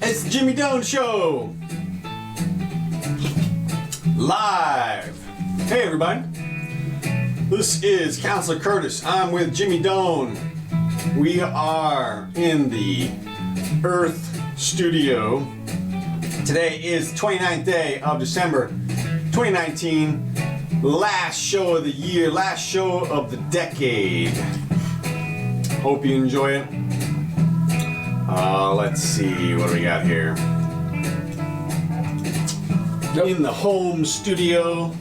It's the Jimmy Doane Show. Live. Hey everybody. This is Counselor Curtis. I'm with Jimmy Doane. We are in the Earth Studio. Today is the 29th day of December 2019. Last show of the year, last show of the decade. Hope you enjoy it. Let's see, what do we got here? In the home studio,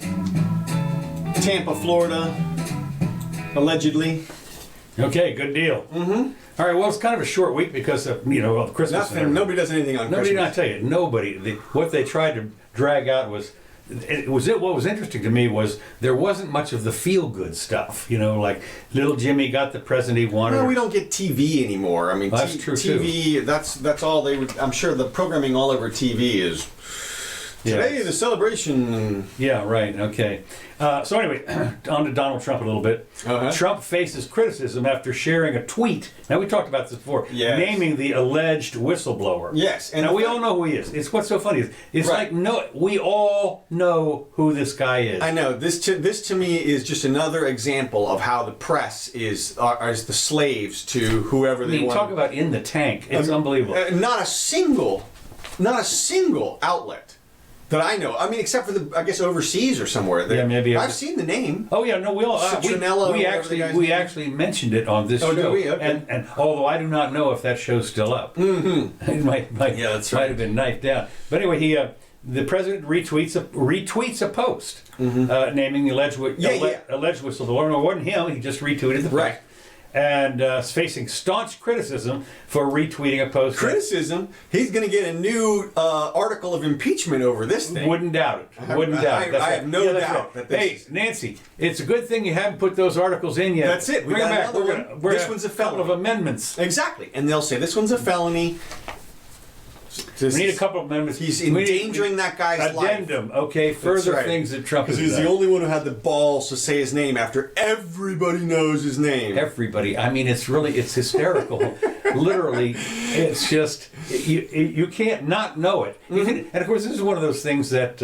Tampa, Florida, allegedly. Okay, good deal. Mm-hmm. All right, well, it's kind of a short week because of, of Christmas. Nothing, nobody does anything on Christmas. Christmas. I tell you, nobody. What they tried to drag out was, what was interesting to me was there wasn't much of the feel-good stuff. Like little Jimmy got the present he wanted. No, we don't get TV anymore. I mean, that's true TV, too. That's all they would, I'm sure the programming all over TV is today, the celebration. Yeah, right, okay. So anyway, on to Donald Trump a little bit. Uh-huh. Trump faces criticism after sharing a tweet. Now, we talked about this before. Yes. Naming the alleged whistleblower. Yes. And now, we all know who he is. It's what's so funny. It's right. We all know who this guy is. I know. This to me is just another example of how the press is the slaves to whoever they want. Talk about in the tank. It's unbelievable. Not a single outlet that I know. I mean, except for I guess overseas or somewhere. Yeah, maybe. I've seen the name. Oh yeah, no, we all Citronella, we actually mentioned it on this show. Did we? Okay. And although I do not know if that show's still up, mm-hmm. It might that's right. Might have been knifed down. But anyway, the president retweets a post naming the alleged whistleblower. No, it wasn't him. He just retweeted the post. Right. And facing staunch criticism for retweeting a post. Criticism? He's going to get a new article of impeachment over this thing. Wouldn't doubt it. I have no doubt. Right. Hey, Nancy, it's a good thing you haven't put those articles in yet. That's it. Bring them back. This one's a felony. Couple of amendments. Exactly. And they'll say, this one's a felony. We need a couple of amendments. He's endangering that guy's life. Addendum, okay, further things that Trump has done. Because he's the only one who had the balls to say his name after everybody knows his name. Everybody. I mean, it's hysterical. Literally, it's just, you can't not know it. And of course, this is one of those things that,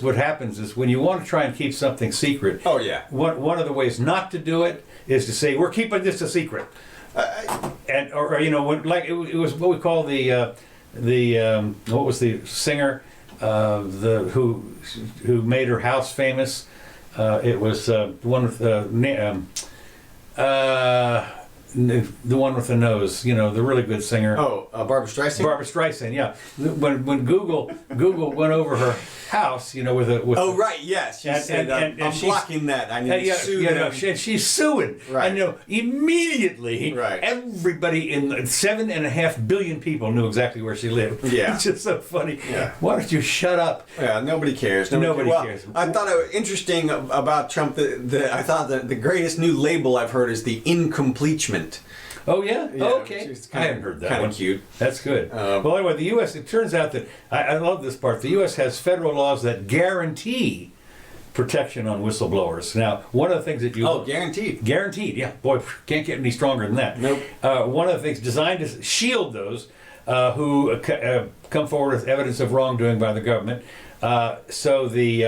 what happens is when you want to try and keep something secret. Oh, yeah. One of the ways not to do it is to say, we're keeping this a secret. It was what we call what was the singer who made her house famous? It was the one with the one with the nose. The really good singer. Oh, Barbra Streisand. Barbra Streisand. Yeah. When Google went over her house, with oh right, yes. She said, I'm blocking that. I need to sue them. And she's suing. Right. And immediately, right. Everybody 7.5 billion people knew exactly where she lived. Yeah. It's just so funny. Yeah. Why don't you shut up? Yeah, nobody cares. Nobody cares. I thought it was interesting about Trump. I thought that the greatest new label I've heard is the incompletement. Oh yeah? Okay. I haven't heard that. Kind of cute. That's good. Well, anyway, the U.S. It turns out that I love this part. The U.S. has federal laws that guarantee protection on whistleblowers. Now, one of the things that guaranteed. Yeah, boy, can't get any stronger than that. Nope. One of the things designed to shield those who come forward with evidence of wrongdoing by the government. So the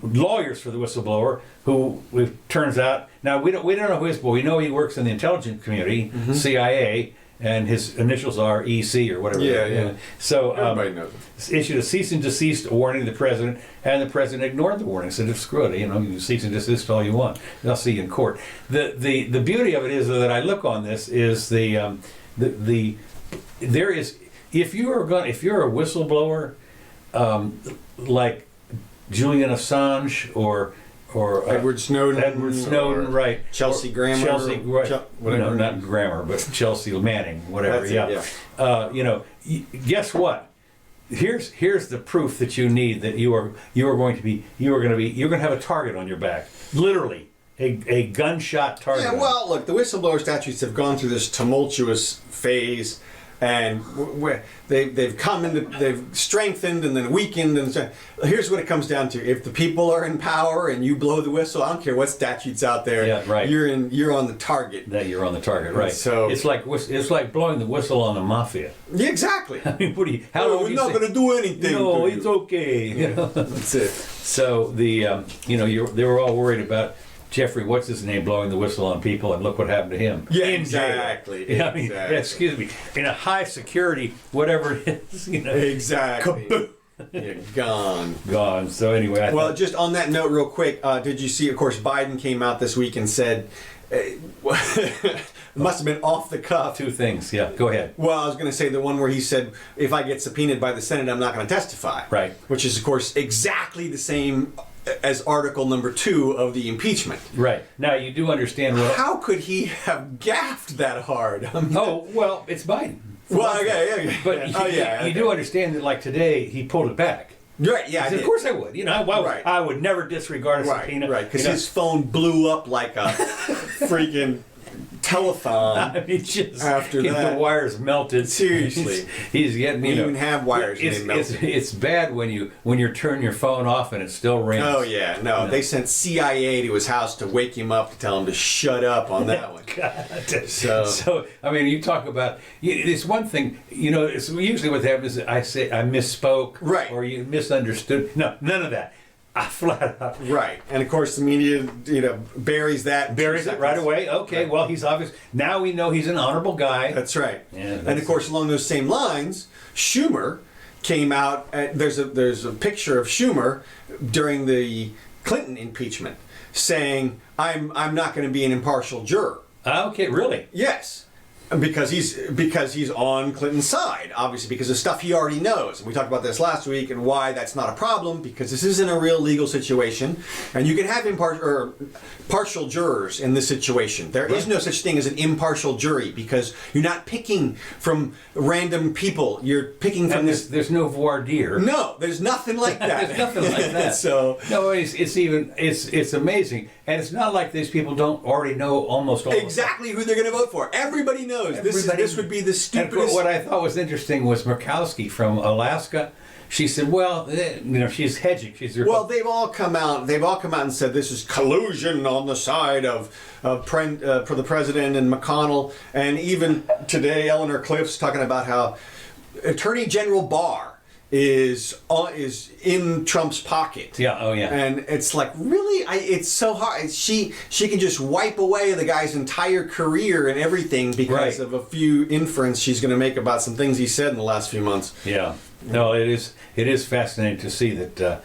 lawyers for the whistleblower, who it turns out now we don't know who he is, but we know he works in the intelligence community, CIA, and his initials are EC or whatever. Yeah. So everybody knows him. Issued a cease and desist warning to the president, and the president ignored the warning. Said, "Screw it, you cease and desist all you want. I'll see you in court." The beauty of it is that I look on this is there is if you're a whistleblower like Julian Assange or Edward Snowden, right? Chelsea Grammer, whatever. No, not Grammer, but Chelsea Manning, whatever. Guess what? Here's the proof that you need that you're going to have a target on your back, literally a gunshot target. Yeah. Well, look, the whistleblower statutes have gone through this tumultuous phase and they've come into, they've strengthened and then weakened, and so here's what it comes down to: if the people are in power and you blow the whistle, I don't care what statutes out there. Yeah, right. You're on the target. That you're on the target, right? So it's like blowing the whistle on the mafia. Yeah, exactly. I mean, how long we're not going to do anything. No, to it's you. okay. You know? That's it. So they were all worried about Jeffrey, what's his name, blowing the whistle on people, and look what happened to him. Yeah, in exactly. Jail. Yeah, I mean, Exactly. excuse me, in a high security, whatever it is, Exactly. Kaboom. Yeah, gone. Gone. So anyway, Well, just on that note, real quick, did you see? Of course, Biden came out this week and said, it must have been off the cuff. two things. Yeah, go ahead. Well, I was going to say the one where he said, if I get subpoenaed by the Senate, I'm not going to testify. Right. Which is, of course, exactly the same as Article number 2 of the impeachment. Right. Now you do understand what. How could he have gaffed that hard? I mean, Oh well, it's Biden. well, okay. But you do understand that, like today, he pulled it back. Right, yeah. He I said, did. of course I would. I would never disregard a subpoena. Right, because his phone blew up like a freaking telethon. I mean, just After the that. wires melted. Seriously. he's getting. We even have wires and they melted. It's bad when you turn your phone off and it still rings. Oh yeah, no. They sent CIA to his house to wake him up to tell him to shut up on that one. God. So I mean, you talk about it's one thing. It's usually what happens is I say I misspoke, Right. or you misunderstood. No, none of that. I flat out. right, and of course the media, buries that. in 2 Buries it seconds. right away. Okay, Right. well, he's obvious. Now we know he's an honorable guy. That's right. Yeah, and that's of course, along those same lines, Schumer came out. There's a picture of Schumer during the Clinton impeachment, saying, "I'm not going to be an impartial juror." Okay, really? Yes. Because he's on Clinton's side, obviously, because of stuff he already knows. And we talked about this last week and why that's not a problem, because this isn't a real legal situation. And you can have partial jurors in this situation. There is no such thing as an impartial jury, because you're not picking from random people. You're picking from And this. there's no voir dire. No, there's nothing like that. There's nothing like that. So no, it's amazing, and it's not like these people don't already know almost all. exactly who they're going to vote for. Everybody knows. This would be the And stupidest. what I thought was interesting was Murkowski from Alaska. She said, "Well, she's hedging. Well, they've all come out and said this is collusion on the side of for the president and McConnell, and even today Eleanor Cliff's talking about how Attorney General Barr is in Trump's pocket. Yeah. Oh, yeah. And it's like, really, it's so hard. She can just wipe away the guy's entire career and everything because Right. of a few inference she's going to make about some things he said in the last few months. Yeah. No, it is fascinating to see that.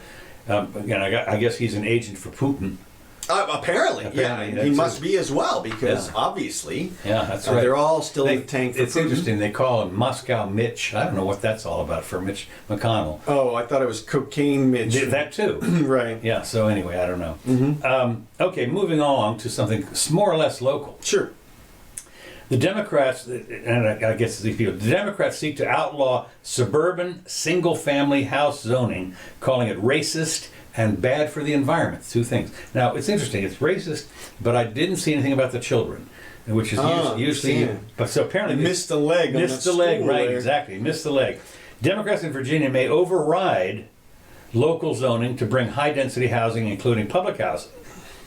Again, I guess he's an agent for Putin. Apparently, yeah, he that's must be as well, because Yeah. obviously, Yeah, that's right. they're all still in the tank for It's Putin. interesting. They call him Moscow Mitch. I don't know what that's all about for Mitch McConnell. Oh, I thought it was Cocaine Mitch. That too. Right. Yeah. So anyway, I don't know. Okay, moving on to something more or less local. Sure. The Democrats, and I guess these people, the Democrats seek to outlaw suburban single-family house zoning, calling it racist and bad for the environment. Two things. Now, it's interesting. It's racist, but I didn't see anything about the children, which is usually. yeah. But so apparently, Missed the leg. missed the leg. Right. There. Exactly. Missed the leg. Democrats in Virginia may override local zoning to bring high-density housing, including public housing,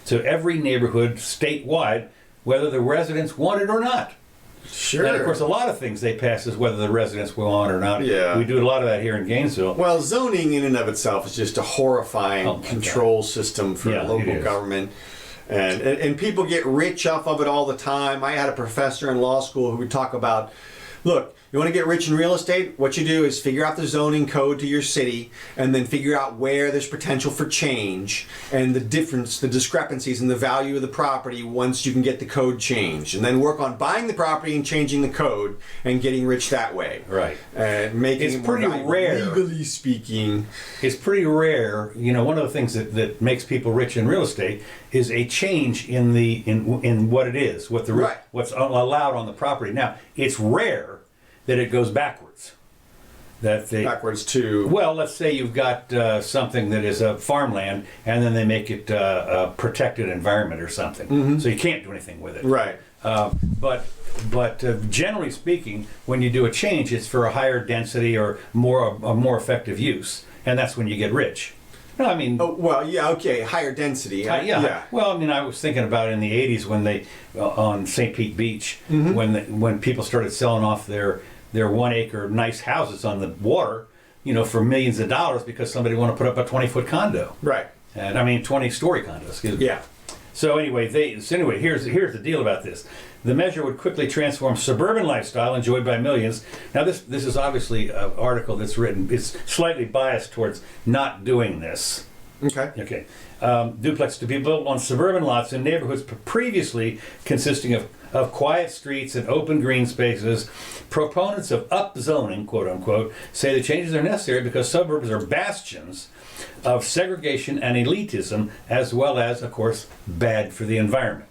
to every neighborhood statewide, whether the residents want it or not. Sure. And of course, a lot of things they pass is whether the residents want it or not. Yeah. We do a lot of that here in Gainesville. Well, zoning in and of itself is just a horrifying Oh, my control system for Yeah, it local is. government. And people get rich off of it all the time. I had a professor in law school who would talk about, look, you want to get rich in real estate? What you do is figure out the zoning code to your city and then figure out where there's potential for change and the difference, the discrepancies in the value of the property once you can get the code changed. And then work on buying the property and changing the code and getting rich that way. Right. And making It's it more pretty valuable. rare. Legally speaking. It's pretty rare. One of the things that makes people rich in real estate is a change in what it is, Right. what's allowed on the property. Now, it's rare that it goes backwards. Backwards to... Well, let's say you've got something that is a farmland, and then they make it a protected environment or something. So you can't do anything with it. Right. But generally speaking, when you do a change, it's for a higher density or a more effective use, and that's when you get rich. No, I mean. Oh, well, yeah, okay, higher density. Yeah. Well, I mean, I was thinking about in the '80s when they on St. Pete Beach, when people started selling off their 1 acre nice houses on the water, for millions of dollars because somebody wanted to put up a 20-foot condo. Right. And I mean 20-story condo. Excuse me. Yeah. So anyway, here's the deal about this. The measure would quickly transform suburban lifestyle enjoyed by millions. Now this is obviously an article that's written. It's slightly biased towards not doing this. Okay. Okay. Duplex to be built on suburban lots in neighborhoods previously consisting of quiet streets and open green spaces. Proponents of upzoning, quote unquote, say the changes are necessary because suburbs are bastions of segregation and elitism, as well as, of course, bad for the environment.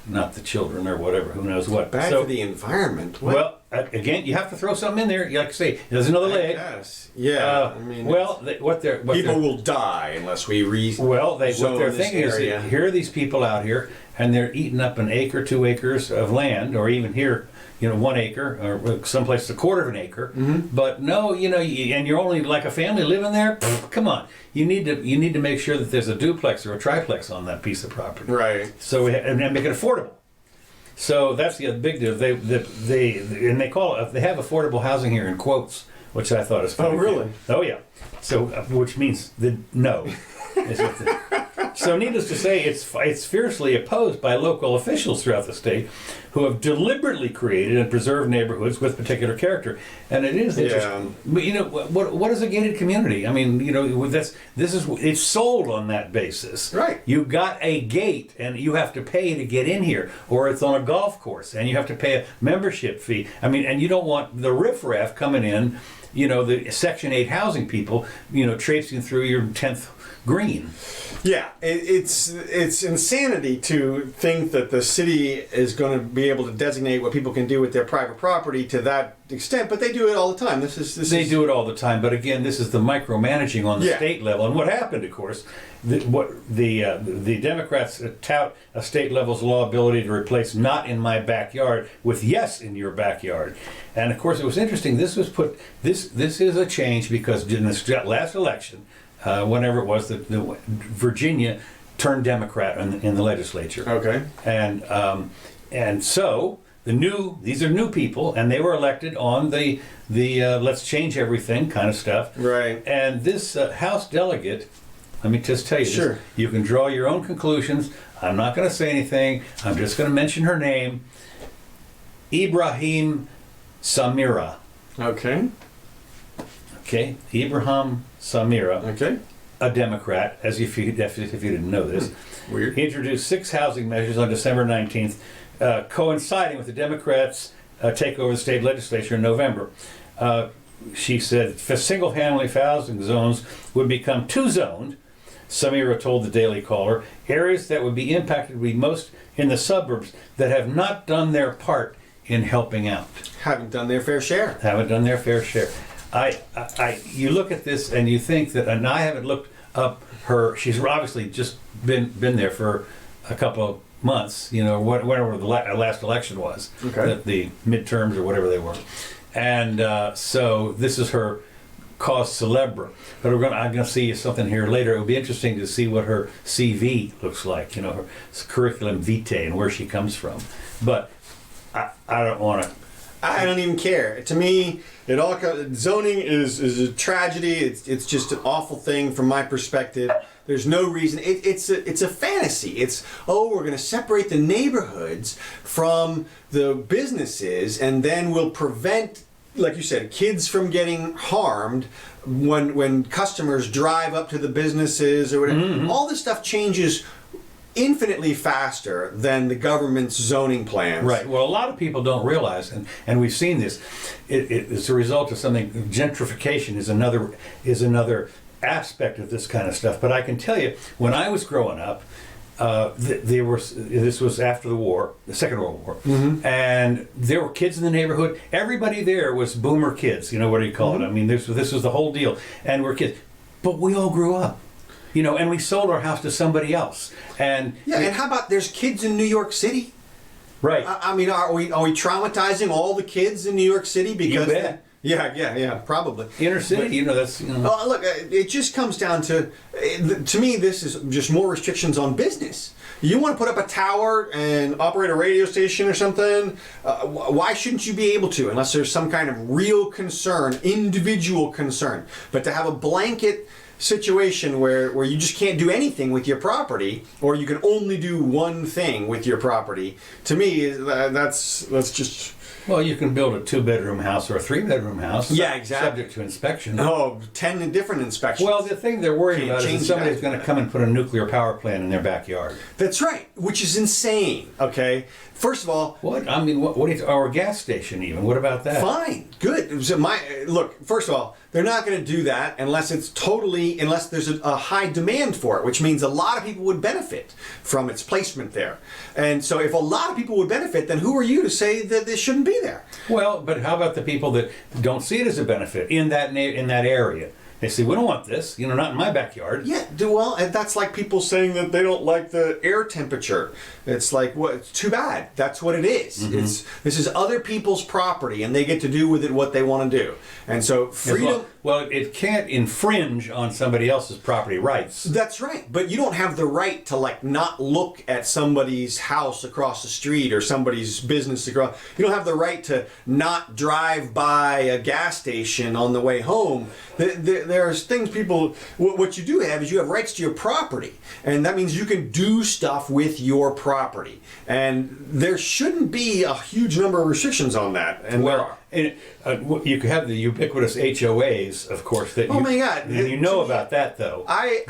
Not the children or whatever, who knows what. Bad for the environment? What? Well, again, you have to throw something in there. Like I say, there's another leg. Yes. Yeah. I mean, people will die unless we what they're thinking is that here are these people out here, and they're eating up 1 acre, 2 acres of land, or even here, 1 acre, or someplace 1/4 of an acre. But no, and you're only like a family living there. Come on, you need to make sure that there's a duplex or a triplex on that piece of property. Right. So and make it affordable. So that's the big deal. They call it. They have affordable housing here in quotes, which I thought is funny. Oh, really? Oh, yeah. So which means no. So needless to say, it's fiercely opposed by local officials throughout the state who have deliberately created and preserved neighborhoods with particular character. And it is interesting. But what is a gated community? I mean, it's sold on that basis. Right. You got a gate and you have to pay to get in here, or it's on a golf course and you have to pay a membership fee. I mean, and you don't want the riffraff coming in, the Section 8 housing people, traipsing through your 10th green. Yeah, it's insanity to think that the city is going to be able to designate what people can do with their private property to that extent, but they do it all the time. They do it all the time, but again, this is the micromanaging on the state level. And what happened, of course, the Democrats tout a state level's law ability to replace "not in my backyard" with "yes in your backyard." And of course, it was interesting. This is a change because in this last election, whenever it was that Virginia turned Democrat in the legislature. Okay. And so these are new people, and they were elected on the let's change everything kind of stuff. Right. And this House delegate, let me just tell you, sure, you can draw your own conclusions. I'm not going to say anything. I'm just going to mention her name, Ibrahim Samira. Okay. Okay, Ibrahim Samira, okay, a Democrat, as if you didn't know this. Weird. He introduced 6 housing measures on December 19th, coinciding with the Democrats' takeover the state legislature in November. She said single-family housing zones would become 2-zoned. Samira told the Daily Caller, areas that would be impacted would be most in the suburbs that have not done their part in helping out. Haven't done their fair share. You look at this and you think that, and I haven't looked up her. She's obviously just been there for a couple of months. Whenever the last election was, the midterms or whatever they were, and so this is her cause célèbre. But I'm going to see something here later. It would be interesting to see what her CV looks like. Her curriculum vitae and where she comes from. But I don't want to. I don't even care. To me, zoning is a tragedy. It's just an awful thing from my perspective. There's no reason. It's a fantasy. We're going to separate the neighborhoods from the businesses, and then we'll prevent, like you said, kids from getting harmed when customers drive up to the businesses or whatever. Mm-hmm. All this stuff changes infinitely faster than the government's zoning plans. Right. Well, a lot of people don't realize, and we've seen this. It's a result of something. Gentrification is another aspect of this kind of stuff. But I can tell you, when I was growing up, this was after the Second World War, mm-hmm. and there were kids in the neighborhood. Everybody there was boomer kids. What do you call mm-hmm. it? I mean, this was the whole deal, and we're kids. But we all grew up. And we sold our house to somebody else. And and how about there's kids in New York City Right. I mean, are we traumatizing all the kids in New York City because? You bet. Yeah, probably. Inner city, that's. Oh, look, it just comes down to me, this is just more restrictions on business. You want to put up a tower and operate a radio station or something, why shouldn't you be able to, unless there's some kind of real concern, individual concern. But to have a blanket situation where you just can't do anything with your property, or you can only do one thing with your property, to me, that's just... Well, you can build a 2-bedroom house or a 3-bedroom house. Yeah, exactly. Subject to inspection. Oh, 10 different inspections. Well, the thing they're worried Can't about is change that somebody's that. going to come and put a nuclear power plant in their backyard. That's right, which is insane, okay? First of all... What? I mean, what do you... Or a gas station even. What about that? Fine, good. So look, first of all, they're not going to do that unless there's a high demand for it, which means a lot of people would benefit from its placement there. And so if a lot of people would benefit, then who are you to say that this shouldn't be there? Well, but how about the people that don't see it as a benefit in that area? They say, we don't want this, not in my backyard. Yeah, well, and that's like people saying that they don't like the air temperature. It's like, well, it's too bad. That's what it is. Mm-hmm. This is other people's property, and they get to do with it what they want to do. And so freedom... Well, it can't infringe on somebody else's property rights. That's right, but you don't have the right to not look at somebody's house across the street or somebody's business across. You don't have the right to not drive by a gas station on the way home. There's things people... What you do have is you have rights to your property, and that means you can do stuff with your property. And there shouldn't be a huge number of restrictions on that, and there are. And you could have the ubiquitous HOAs, of course. That my God! And you know about that, though. I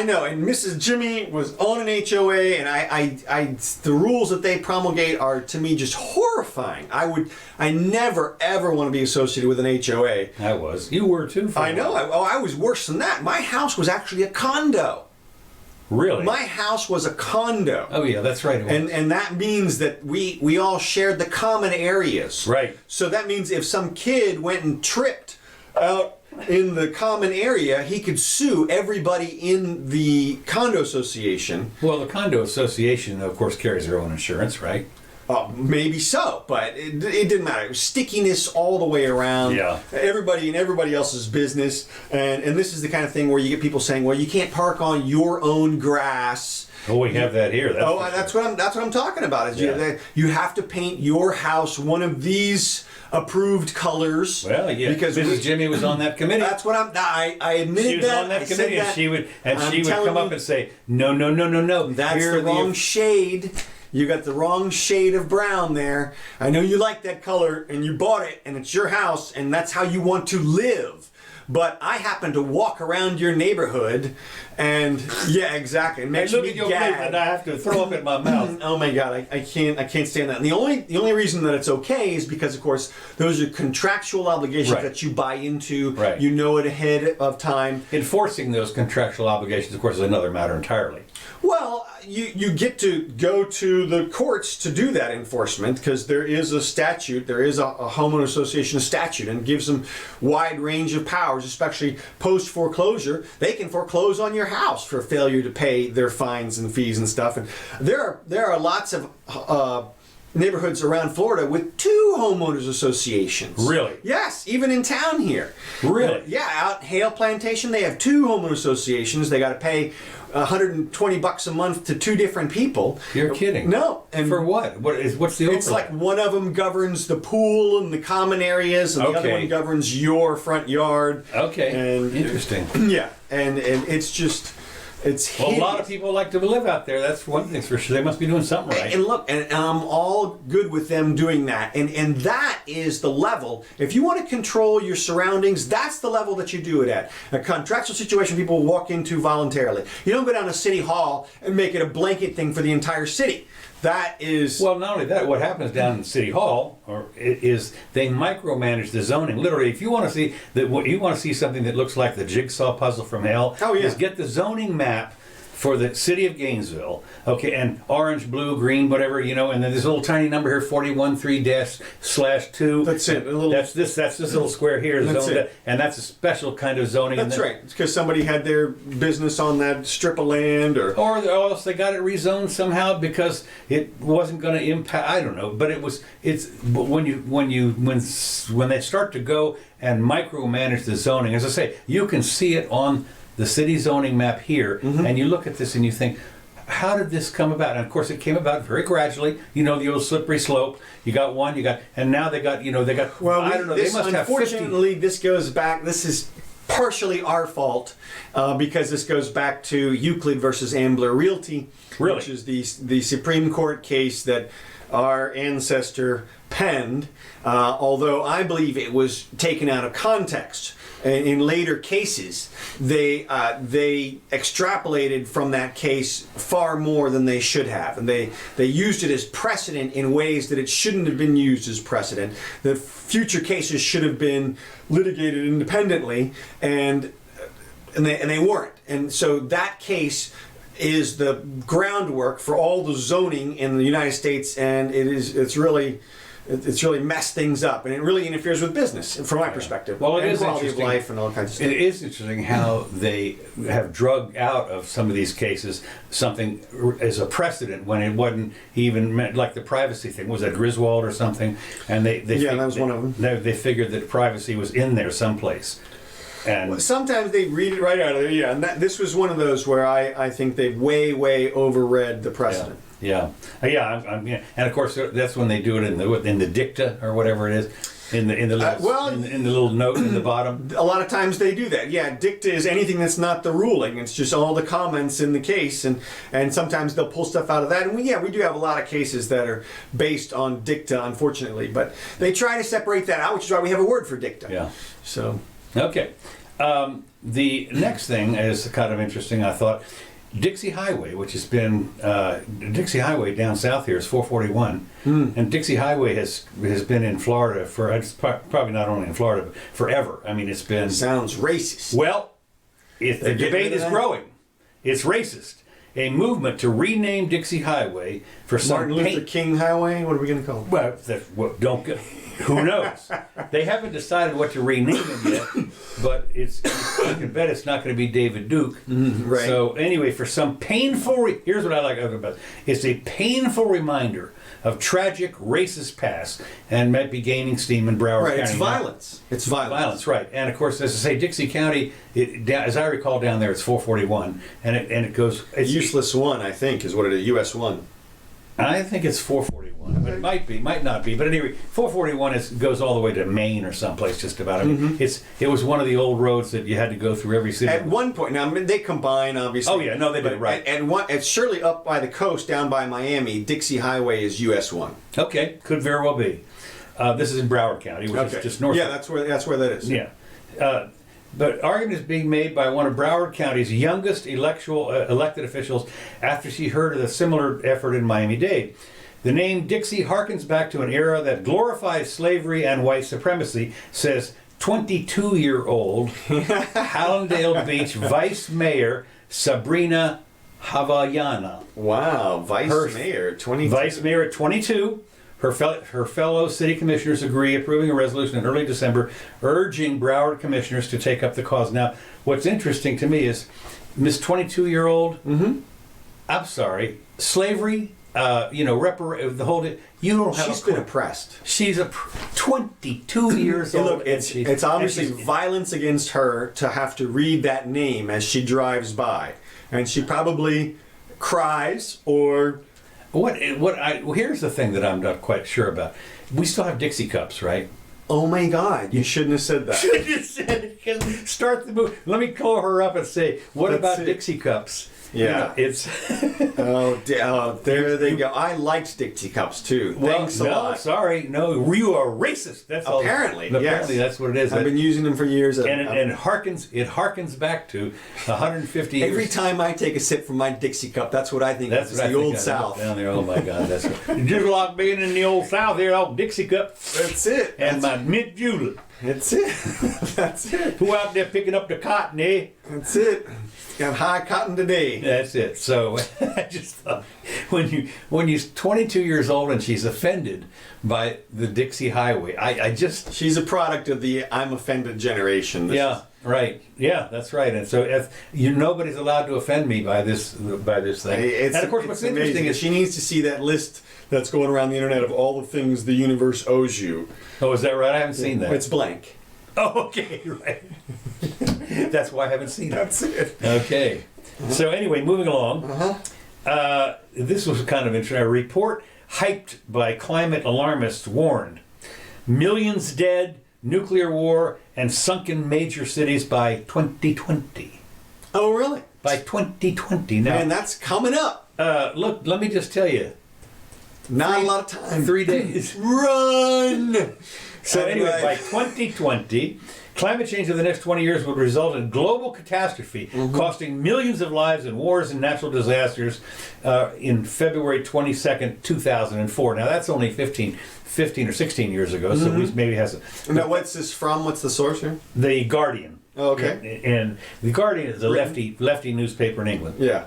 know. And Mrs. Jimmy was on an HOA, and the rules that they promulgate are to me just horrifying. I never ever want to be associated with an HOA. I was. You were too. I know. I was worse than that. My house was actually a condo. Really? My house was a condo. Oh yeah, that's right. And that means that we all shared the common areas. Right. So that means if some kid went and tripped out in the common area, he could sue everybody in the condo association. Well, the condo association, of course, carries their own insurance, right? Maybe so, but it didn't matter. It was stickiness all the way around. Yeah. Everybody else's business. And this is the kind of thing where you get people saying, well, you can't park on your own grass. Oh, we have that here. That's what I'm talking about. Is you have to paint your house one of these approved colors. Well, yeah. Because Mrs. Jimmy was on that committee. That's what I admitted. She was on that committee, and she would come up and say, no. That's the wrong shade. You got the wrong shade of brown there. I know you like that color, and you bought it, and it's your house, and that's how you want to live. But I happen to walk around your neighborhood, and yeah, exactly. It makes me gag. And I have to throw up in my mouth. Oh my God, I can't stand that. And the only reason that it's okay is because, of course, those are contractual obligations that you buy into. Right. You know it ahead of time. Enforcing those contractual obligations, of course, is another matter entirely. Well, you get to go to the courts to do that enforcement because there is a statute, there is a homeowner association statute, and it gives them wide range of powers, especially post foreclosure. They can foreclose on your house for failure to pay their fines and fees and stuff. And there are lots of neighborhoods around Florida with 2 homeowners associations. Really? Yes, even in town here. Really? Yeah, out in Hale Plantation, they have 2 homeowner associations. They got to pay $120 a month to 2 different people. You're kidding? No. And for what? What's the overlap? It's like one of them governs the pool and the common areas, and the other one governs your front yard. Okay. And interesting. Yeah, and it's just... It's a lot of people like to live out there. That's one thing for sure. They must be doing something right. And look, and I'm all good with them doing that. And that is the level. If you want to control your surroundings, that's the level that you do it at. A contractual situation people walk into voluntarily. You don't go down to City Hall and make it a blanket thing for the entire city. That is... Well, not only that, what happens down in City Hall is they micromanage the zoning. Literally, if you want to see something that looks like the jigsaw puzzle from hell, is get the zoning map for the city of Gainesville, okay, and orange, blue, green, whatever, and then this little tiny number here, 41-3-/2. That's it. That's this little square here, That's it. and that's a special kind of zoning. That's right. It's because somebody had their business on that strip of land, or else they got it rezoned somehow because it wasn't going to impact. I don't know, but but when they start to go and micromanage the zoning, as I say, you can see it on the city zoning map here, and you look at this and you think, how did this come about? And of course, it came about very gradually. The old slippery slope. You got one, and now they got. Well, I don't know. This, they must have 50. Unfortunately, this goes back. This is partially our fault because this goes back to Euclid versus Ambler Realty, Really? which is the Supreme Court case that our ancestor penned. Although I believe it was taken out of context. In later cases, they extrapolated from that case far more than they should have, and they used it as precedent in ways that it shouldn't have been used as precedent. That future cases should have been litigated independently, and they weren't. And so that case is the groundwork for all the zoning in the United States, and it's really messed things up, and it really interferes with business from my perspective. Well, it and is quality of interesting. life and all kinds of stuff. It is interesting how they have drugged out of some of these cases something as a precedent when it wasn't even meant, like the privacy thing. Was that Griswold or something? And that was one of them. They figured that privacy was in there someplace. And sometimes they read it right out of there, yeah. And this was one of those where I think they way overread the precedent. Yeah. And of course that's when they do it in the dicta or whatever it is, in the little note in the bottom. A lot of times they do that. Yeah, dicta is anything that's not the ruling. It's just all the comments in the case, and sometimes they'll pull stuff out of that. And we do have a lot of cases that are based on dicta, unfortunately, but they try to separate that out, which is why we have a word for dicta. Yeah. So okay. The next thing is kind of interesting, I thought. Dixie Highway, which has been Dixie Highway down south here is 441, and Dixie Highway has been in Florida for it's probably not only in Florida but forever. I mean, it's been sounds racist. Well, the debate is growing. It's racist. A movement to rename Dixie Highway for Martin Luther King Highway. What are we going to call it? Don't go. Who knows? They haven't decided what to rename it yet, but you can bet it's not going to be David Duke. Right. So anyway, for some painful, here's what I like about it. It's a painful reminder of tragic racist past and might be gaining steam in Broward County. It's violence. It's violence. Violence, right. And of course, as I say, Dixie County, as I recall down there, it's 441, and it goes... It's Useless 1, I think, is what it is, US 1. I think it's 441, but it might not be. But anyway, 441 goes all the way to Maine or someplace just about. I mean, it was one of the old roads that you had to go through every city. At one point, now they combine obviously. Oh yeah, no, they did right. It's surely up by the coast, down by Miami. Dixie Highway is US 1. Okay, could very well be. This is in Broward County, which is just north. Yeah, that's where that is. Yeah. But argument is being made by one of Broward County's youngest elected officials after she heard of the similar effort in Miami-Dade. The name Dixie harkens back to an era that glorifies slavery and white supremacy, says 22-year-old Hallandale Beach Vice Mayor Sabrina Havayana. Wow, Vice Mayor, 22. Vice Mayor at 22. Her fellow city commissioners agree, approving a resolution in early December urging Broward commissioners to take up the cause. Now, what's interesting to me is Miss 22-year-old, I'm sorry, slavery, the whole... You don't have She's been oppressed. She's 22 years old. Look, it's obviously violence against her to have to read that name as she drives by. And she probably cries or... Here's the thing that I'm not quite sure about. We still have Dixie cups, right? Oh my God! You shouldn't have said that. Shouldn't have said it. Start the movie. Let me call her up and say, "What about Dixie cups?" Yeah, it's. There they go. I liked Dixie cups too. Thanks a lot. Sorry, no, you are racist. That's all. Apparently, that's what it is. I've been using them for years, and it harkens back to 150 years. Every time I take a sip from my Dixie cup, that's what I think. That's the old South down there. Oh my God, that's just like being in the old South. There, old Dixie cup. That's it. And my mint julep. That's it. That's it. Who out there picking up the cotton, eh? That's it. Got high cotton today. That's it. So I just thought, when you're 22 years old and she's offended by the Dixie Highway, I just... She's a product of the I'm offended generation. Right. Yeah, that's right. And so if nobody's allowed to offend me by this thing. And of course, what's interesting is she needs to see that list that's going around the internet of all the things the universe owes you. Oh, is that right? I haven't seen that. It's blank. Oh, okay, right. That's why I haven't seen it. That's it. Okay. So anyway, moving along. This was kind of interesting. A report hyped by climate alarmists warned millions dead, nuclear war, and sunken major cities by 2020. Oh, really? By 2020. Now, and that's coming up. Look, let me just tell you. Not a lot of time. 3 days. Run! So anyway, by 2020, climate change over the next 20 years would result in global catastrophe, costing millions of lives in wars and natural disasters in February 22nd, 2004. Now, that's only 15 or 16 years ago, so we maybe has... Now, what's this from? What's the source here? The Guardian. Oh, okay. And The Guardian is a lefty newspaper in England. Yeah.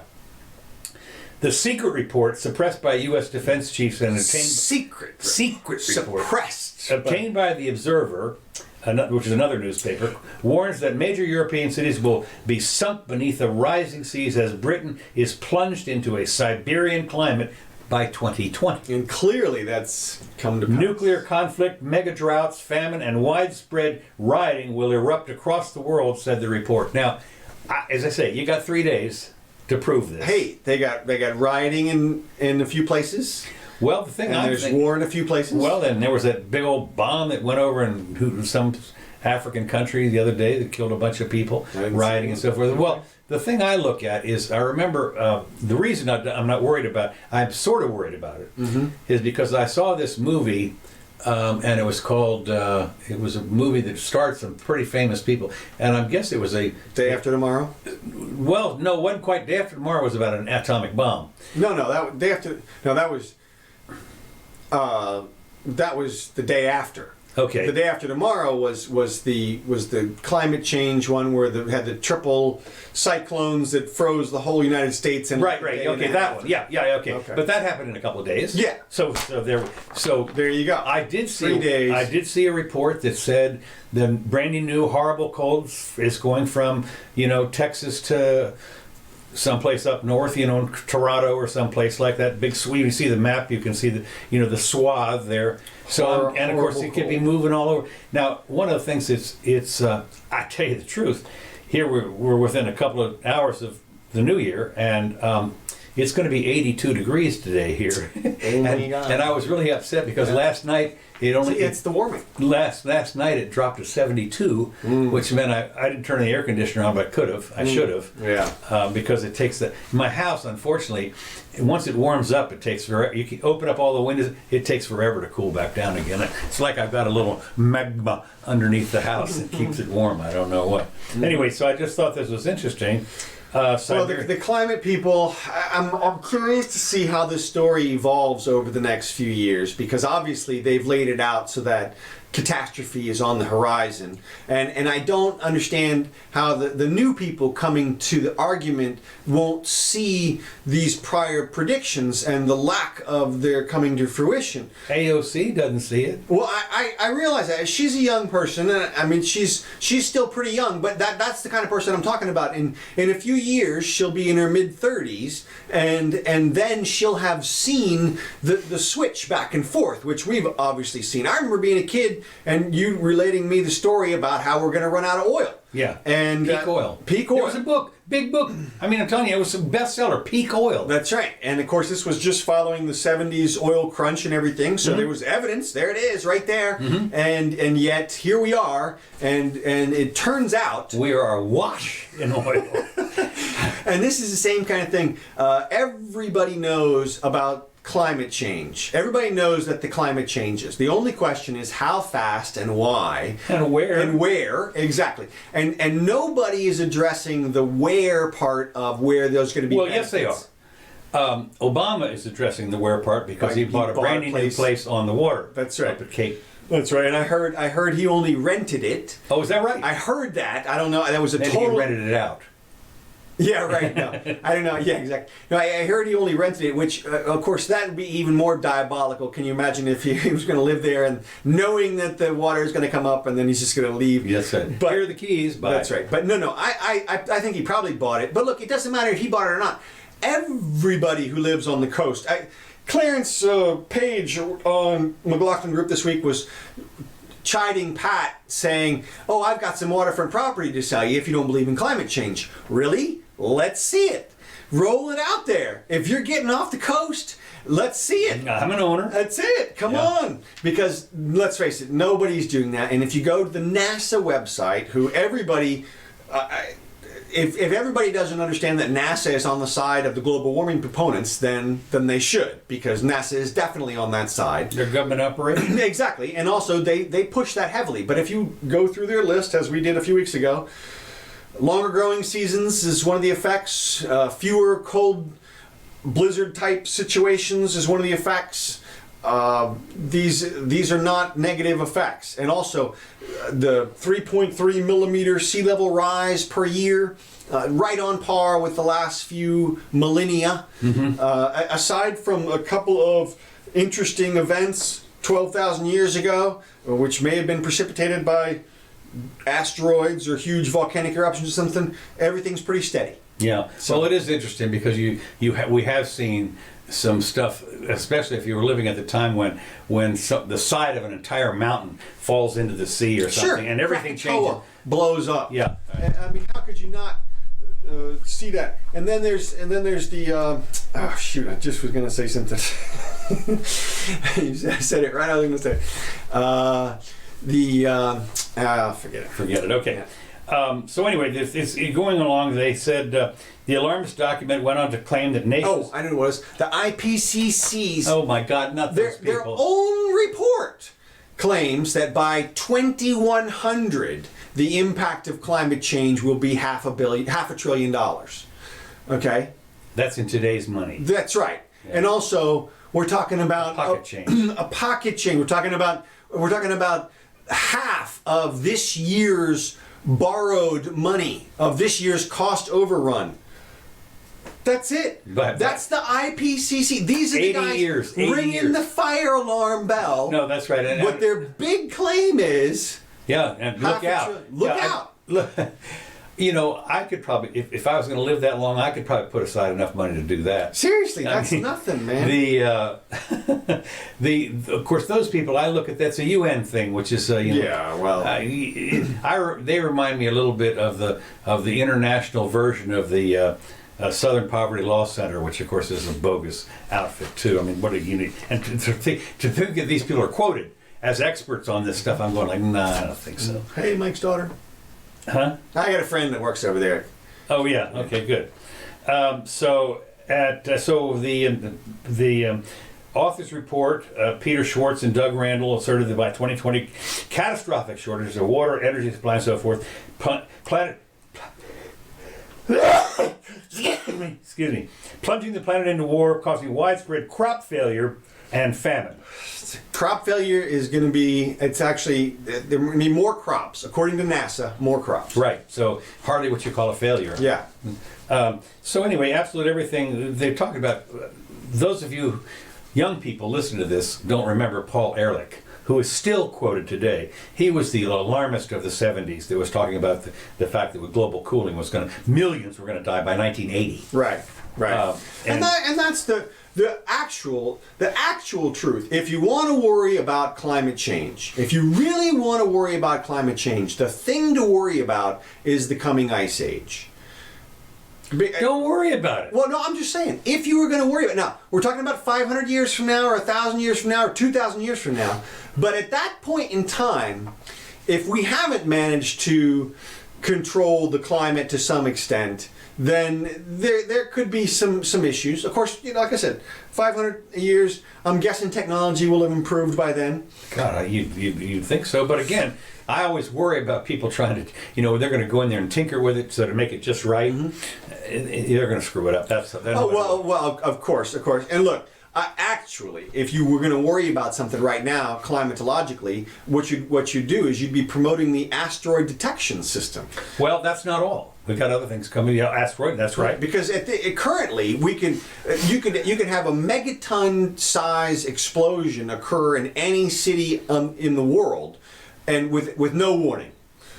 The secret report, suppressed by U.S. defense chiefs and obtained... Secret report. Suppressed. Obtained by The Observer, which is another newspaper, warns that major European cities will be sunk beneath the rising seas as Britain is plunged into a Siberian climate by 2020. And clearly that's come to pass. Nuclear conflict, mega droughts, famine, and widespread rioting will erupt across the world, said the report. Now, as I say, you got 3 days to prove this. Hey, they got rioting in a few places. Well, the thing there's war in a few places. Well, then there was that big old bomb that went over in some African country the other day that killed a bunch of people, rioting and so forth. Well, the thing I look at is, I remember the reason I'm not worried about, I'm sort of worried about it, is because I saw this movie, and it was called, it was a movie that starred some pretty famous people, and I guess it was a... Day After Tomorrow? Well, no, it wasn't quite. Day After Tomorrow was about an atomic bomb. No, that was the day after. Okay. The Day After Tomorrow was the climate change one where they had the triple cyclones that froze the whole United States. And right. Okay, that one. Yeah. Okay. But that happened in a couple of days. Yeah. So there you go. I did see 3 days. I did see a report that said the brand new horrible cold is going from Texas to someplace up north, Toronto or someplace like that. Big sweep. You see the map, you can see the swath there. So and of course it could be moving all over. Now, one of the things it's I tell you the truth, here we're within a couple of hours of the new year, and it's going to be 82 degrees today here. and I was really upset because last night it's the warming. Last night it dropped to 72, which meant I didn't turn the air conditioner on, but I could have. I should have. Yeah. Because it takes my house, unfortunately, once it warms up, it takes forever. You can open up all the windows. It takes forever to cool back down again. It's like I've got a little magma underneath the house that keeps it warm. I don't know what. Anyway, so I just thought this was interesting. Well, the climate people, I'm curious to see how this story evolves over the next few years, because obviously they've laid it out so that catastrophe is on the horizon. And I don't understand how the new people coming to the argument won't see these prior predictions and the lack of their coming to fruition. AOC doesn't see it. Well, I realize that. She's a young person, and I mean, she's still pretty young, but that's the kind of person I'm talking about. In a few years, she'll be in her mid-30s, and then she'll have seen the switch back and forth, which we've obviously seen. I remember being a kid and you relating me the story about how we're going to run out of oil. Yeah. And Peak oil. Peak oil. There was a book, big book. I mean, I'm telling you, it was a bestseller, Peak Oil. That's right. And of course, this was just following the 70s oil crunch and everything. So there was evidence. There it is, right there. And yet here we are. And it turns out we are awash in oil. And this is the same kind of thing. Everybody knows about climate change. Everybody knows that the climate changes. The only question is how fast and why. And where. And where, exactly. And nobody is addressing the where part of where there's going to be benefits. Yes, they are. Obama is addressing the where part because he bought a brand new place on the water. That's right. Up at Cape. That's right. And I heard he only rented it. Oh, is that right? I heard that. I don't know. That was a Maybe total. he rented it out. Yeah, right. No, I don't know. Yeah, exactly. No, I heard he only rented it, which, of course, that would be even more diabolical. Can you imagine if he was going to live there and knowing that the water is going to come up and then he's just going to leave? Yes, right. But here are the keys. Bye. That's right. But no, I think he probably bought it. But look, it doesn't matter if he bought it or not. Everybody who lives on the coast. Clarence Page on McLaughlin Group this week was chiding Pat, saying, "Oh, I've got some waterfront property to sell you if you don't believe in climate change." Really? Let's see it. Roll it out there. If you're getting off the coast, let's see it. I'm an owner. That's it. Come on. Because let's face it, nobody's doing that. And if you go to the NASA website, who everybody, if everybody doesn't understand that NASA is on the side of the global warming proponents, then they should, because NASA is definitely on that side. They're government operated. Exactly. And also they push that heavily. But if you go through their list, as we did a few weeks ago, longer growing seasons is one of the effects. Fewer cold blizzard type situations is one of the effects. These are not negative effects. And also the 3.3 millimeter sea level rise per year, right on par with the last few millennia. Aside from a couple of interesting events 12,000 years ago, which may have been precipitated by asteroids or huge volcanic eruptions or something, everything's pretty steady. Yeah. So, well, it is interesting because we have seen some stuff, especially if you were living at the time when the side of an entire mountain falls into the sea or something, and everything changes, blows up. Yeah. I mean, how could you not see that? And then there's the oh shoot! I just was going to say something. I said it right. I was going to say forget it. Forget it. Okay. Yeah. So anyway, it's going along. They said the alarmist document went on to claim that nations. Oh, I know what it was. The IPCC's. Oh my God! Not those people. Their own report claims that by 2100, the impact of climate change will be $500 billion. Okay. That's in today's money. That's right. Yeah. And also, we're talking about pocket change. A pocket change. We're talking about half of this year's borrowed money, of this year's cost overrun. That's it. That's the IPCC. These are the guys ringing the fire alarm bell. No, that's right. What their big claim is. Yeah, and look out. Look out. You know, I could probably, if I was going to live that long, I could probably put aside enough money to do that. Seriously, that's nothing, man. Of course, those people, I look at that's a UN thing, which is yeah, well, they remind me a little bit of the international version of the Southern Poverty Law Center, which of course is a bogus outfit too. I mean, what a unique, and to think that these people are quoted as experts on this stuff, I'm going like, nah, I don't think so. Hey, Mike's daughter. Huh? I got a friend that works over there. Oh yeah. Okay. Good. So the authors report, Peter Schwartz and Doug Randall asserted that by 2020, catastrophic shortages of water, energy supply, and so forth, excuse me, plunging the planet into war, causing widespread crop failure and famine. Crop failure is going to be, it's actually, there will be more crops. According to NASA, more crops. Right, so hardly what you call a failure. Yeah. So anyway, absolute everything, they're talking about, those of you young people listening to this don't remember Paul Ehrlich, who is still quoted today. He was the alarmist of the 70s that was talking about the fact that with global cooling millions were going to die by 1980. Right. And that's the actual truth. If you want to worry about climate change, if you really want to worry about climate change, the thing to worry about is the coming ice age. Don't worry about it. Well, no, I'm just saying, if you were going to worry about it, now, we're talking about 500 years from now, or 1,000 years from now, or 2,000 years from now, but at that point in time, if we haven't managed to control the climate to some extent, then there could be some issues. Of course, like I said, 500 years, I'm guessing technology will have improved by then. God, you'd think so, but again, I always worry about people trying to, they're going to go in there and tinker with it so to make it just right. Mm-hmm. They're going to screw it up. Well, of course. And look, Actually, if you were going to worry about something right now, climatologically, what you'd do is you'd be promoting the asteroid detection system. Well, that's not all. We've got other things coming. Yeah, asteroid. That's right. Because currently you could have a megaton size explosion occur in any city in the world, and with no warning.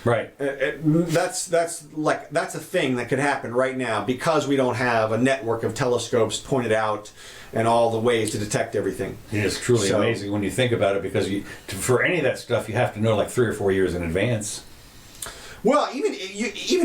Right. That's a thing that could happen right now because we don't have a network of telescopes pointed out and all the ways to detect everything. It is truly amazing when you think about it, because for any of that stuff you have to know like 3 or 4 years in advance. Well, even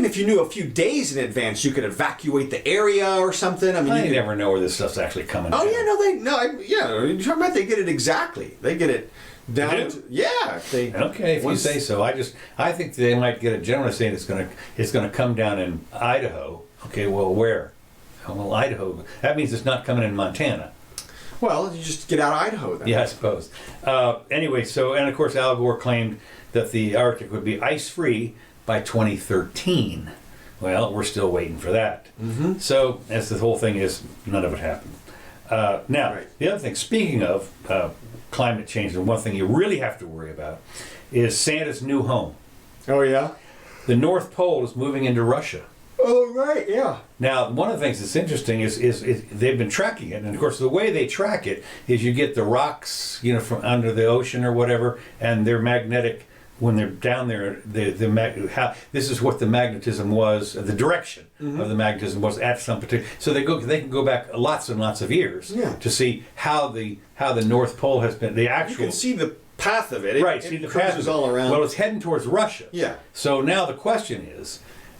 if you knew a few days in advance, you could evacuate the area or something. I mean, you never know where this stuff's actually coming. Oh down. You're talking about they get it exactly. They get it down. Okay, if you say so. I think they might get it. Generally saying it's gonna come down in Idaho. Okay, well, where? Well, Idaho. That means it's not coming in Montana. Well, you just get out of Idaho then. Yeah, I suppose. Anyway, and of course Al Gore claimed that the Arctic would be ice-free by 2013. Well, we're still waiting for that. Mm-hmm. So, as the whole thing is, none of it happened. The other thing, speaking of climate change, and one thing you really have to worry about is Santa's new home. Oh, yeah? The North Pole is moving into Russia. Oh, right, yeah. Now, one of the things that's interesting is they've been tracking it, and of course the way they track it is you get the rocks, from under the ocean or whatever, and they're magnetic when they're down there. This is what the magnetism was, the direction of the magnetism was at some particular. So they can go back lots and lots of years to see how the North Pole has been. The actual, you can see the path of it. Right, see the path is all around. Well, it's heading towards Russia. Yeah. So now the question is,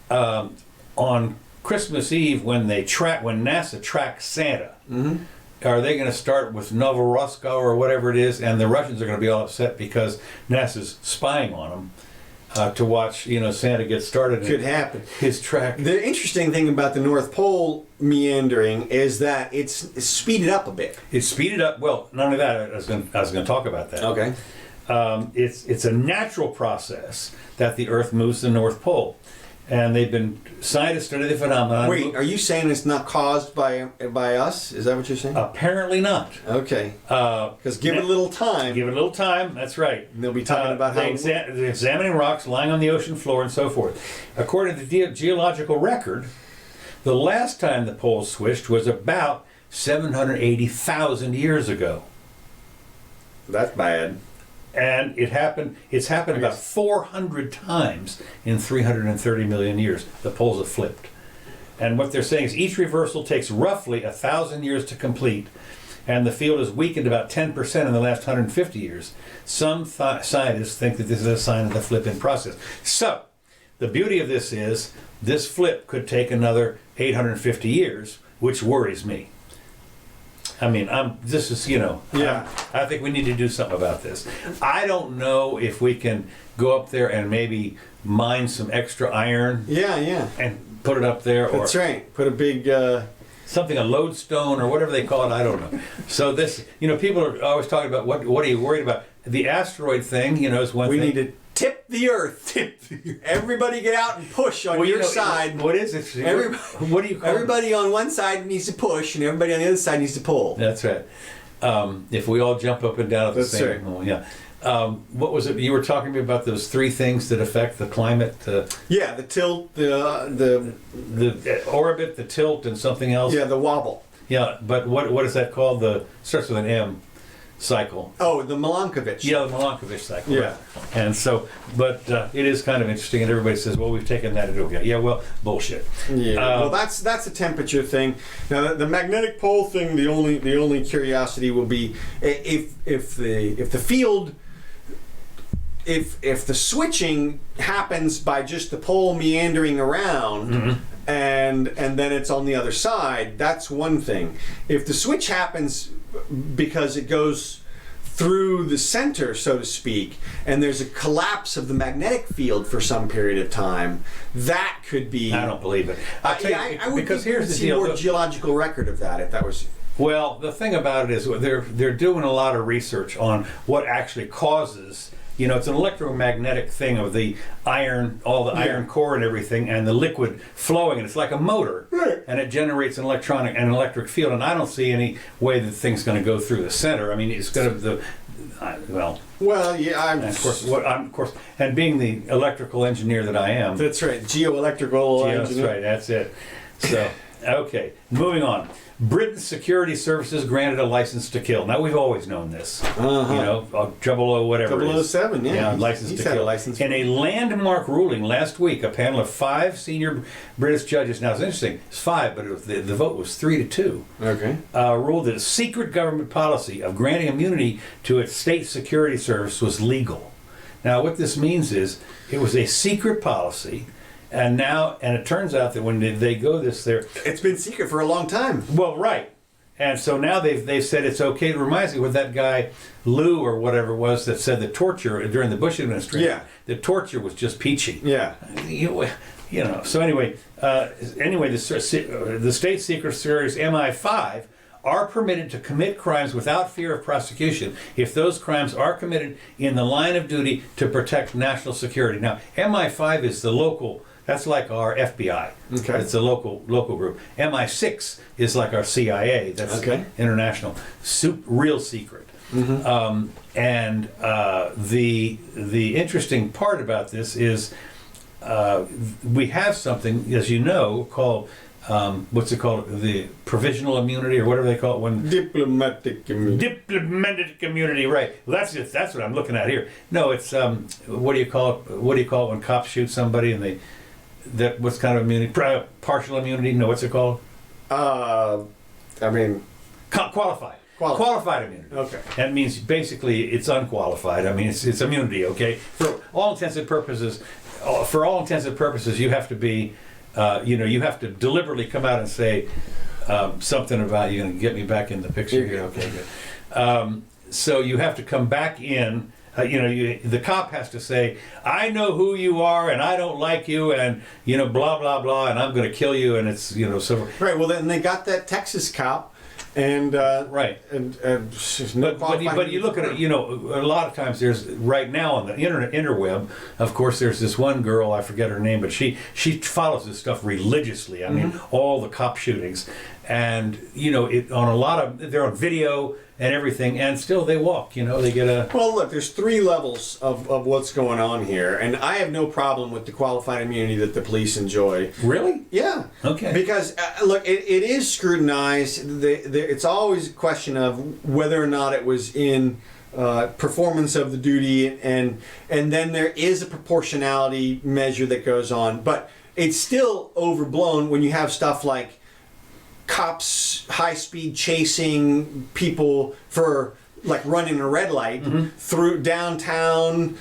on Christmas Eve when NASA tracks Santa, are they going to start with Novorossiysk or whatever it is, and the Russians are going to be all upset because NASA's spying on them to watch Santa get started? Could happen. His track. The interesting thing about the North Pole meandering is that it's speeded up a bit. It's speeded up. Well, not only that, I was going to talk about that. Okay. It's a natural process that the Earth moves to the North Pole. And scientists study the phenomenon. Wait, are you saying it's not caused by us? Is that what you're saying? Apparently not. Okay. Because give it a little time. Give it a little time, that's right. And they'll be talking about how... They're examining rocks lying on the ocean floor and so forth. According to the geological record, the last time the pole switched was about 780,000 years ago. That's bad. And it's happened about 400 times in 330 million years. The poles have flipped. And what they're saying is each reversal takes roughly 1,000 years to complete, and the field has weakened about 10% in the last 150 years. Some scientists think that this is a sign of the flip-in process. So, the beauty of this is, this flip could take another 850 years, which worries me. I mean, I think we need to do something about this. I don't know if we can go up there and maybe mine some extra iron. Yeah. And put it up there. That's right. Put a big... something, a lodestone or whatever they call it, I don't know. So this, people are always talking about what are you worried about? The asteroid thing, is one thing. We need to tip the Earth. Everybody get out and push on your side. What is it? What do you call everybody on one side needs to push, and everybody on the other side needs to pull. That's right. If we all jump up and down at the same right. moment, yeah. What was it? You were talking to me about those 3 things that affect the climate. Yeah, the tilt, the orbit, the tilt, and something else. Yeah, the wobble. Yeah, but what is that called? Starts with an M. Cycle. Oh, the Milankovitch. Yeah, the Milankovitch cycle. Yeah. Right. And so, but it is kind of interesting, and everybody says, well, we've taken that into account. Yeah, well, bullshit. Yeah. Well, that's a temperature thing. Now, the magnetic pole thing, the only curiosity will be if the field, if the switching happens by just the pole meandering around, and then it's on the other side, that's one thing. If the switch happens because it goes through the center, so to speak, and there's a collapse of the magnetic field for some period of time, that could be... I don't believe it. I would because think here's the see deal. more geological record of that if that was... Well, the thing about it is they're doing a lot of research on what actually causes it's an electromagnetic thing of the iron, all the iron core and everything, and the liquid flowing, and it's like a motor, and it generates an electric field. And I don't see any way that thing's going to go through the center. I mean, it's going to of course, and being the electrical engineer that I am. That's right, geoelectrical engineer. That's right, that's it. So, okay, moving on. Britain's security services granted a license to kill. Now, we've always known this. 00 whatever. 007, yeah. Yeah, license to kill. In a landmark ruling last week, a panel of 5 senior British judges, now it's interesting, it's 5, but the vote was 3-2. Okay. Ruled that a secret government policy of granting immunity to its state security service was legal. Now, what this means is it was a secret policy. And it turns out that when they go this there... It's been secret for a long time. Well, right. And so now they've said it's okay. It reminds me of that guy, Lou or whatever it was, that said that torture during the Bush administration, the torture was just peachy. Yeah. So anyway, the state secret service MI5 are permitted to commit crimes without fear of prosecution if those crimes are committed in the line of duty to protect national security. Now, MI5 is the local... That's like our FBI. Okay. It's a local group. MI6 is like our CIA. That's international. Real secret. Mm-hmm. The interesting part about this is we have something, as you know, called what's it called? The provisional immunity, or whatever they call it when diplomatic immunity. Diplomatic immunity, right? Well, that's what I'm looking at here. No, it's what do you call it? What do you call it when cops shoot somebody and what's kind of immunity? Partial immunity? No, what's it called? Qualified. Qualified immunity. Okay. That means basically it's unqualified. I mean, it's immunity. Okay. For all intents and purposes, you have to be, you have to deliberately come out and say something about you're going to get me back in the picture here. Okay, good. So you have to come back in. The cop has to say, I know who you are and I don't like you and, blah, blah, blah, and I'm going to kill you, and it's, so... Right, well, then they got that Texas cop, and... right. But you look at it, a lot of times there's, right now on the interweb, of course, there's this one girl, I forget her name, but she follows this stuff religiously. I mean, all the cop shootings. And, on a lot of, they're on video and everything, and still they walk, they get a... Well, look, there's 3 levels of what's going on here, and I have no problem with the qualified immunity that the police enjoy. Really? Yeah. Okay. Because, look, it is scrutinized. It's always a question of whether or not it was in performance of the duty, and then there is a proportionality measure that goes on, but it's still overblown when you have stuff like cops high-speed chasing people for like running a red light through downtown,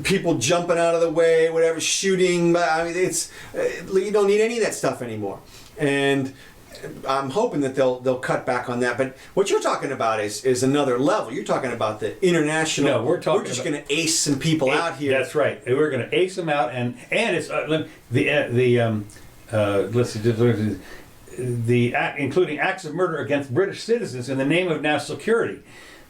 people jumping out of the way, whatever, shooting. I mean, it's you don't need any of that stuff anymore. And I'm hoping that they'll cut back on that. But what you're talking about is another level. You're talking about the international. No, we're just going to ace some people out here. That's right. We're going to ace them out, and it's let's see. Including acts of murder against British citizens in the name of national security.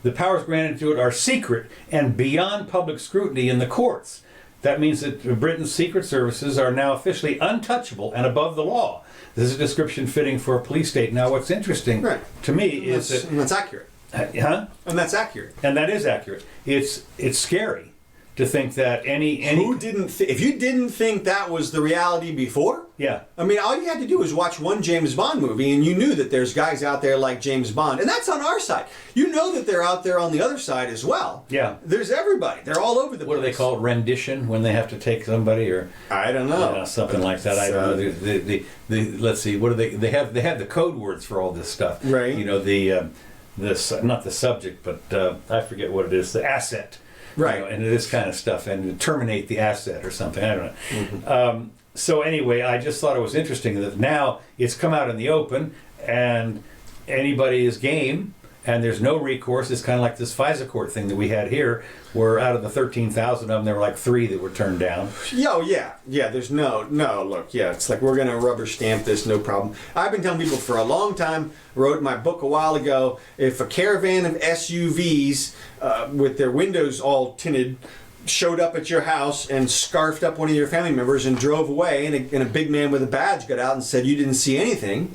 The powers granted to it are secret and beyond public scrutiny in the courts. That means that Britain's secret services are now officially untouchable and above the law. This is a description fitting for a police state. Now, what's interesting to me is that... And that's accurate. Huh? And that's accurate. And that is accurate. It's scary to think that any who didn't if you didn't think that was the reality before, I mean, all you had to do was watch one James Bond movie and you knew that there's guys out there like James Bond, and that's on our side. You know that they're out there on the other side as well. There's everybody. They're all over the place. What do they call it? Rendition, when they have to take somebody, or I don't know, something like that. I don't know. The let's see, what do they have the code words for all this stuff, right? Not the subject, but I forget what it is, the asset. Right. And this kind of stuff, and terminate the asset or something. I don't know. So anyway, I just thought it was interesting that now it's come out in the open, and anybody is game, and there's no recourse. It's kind of like this FISA court thing that we had here, where out of the 13,000 of them, there were like 3 that were turned down. Yeah. There's no. Look, it's like we're going to rubber stamp this, no problem. I've been telling people for a long time. Wrote in my book a while ago. If a caravan of SUVs with their windows all tinted showed up at your house and scarfed up one of your family members and drove away, and a big man with a badge got out and said you didn't see anything,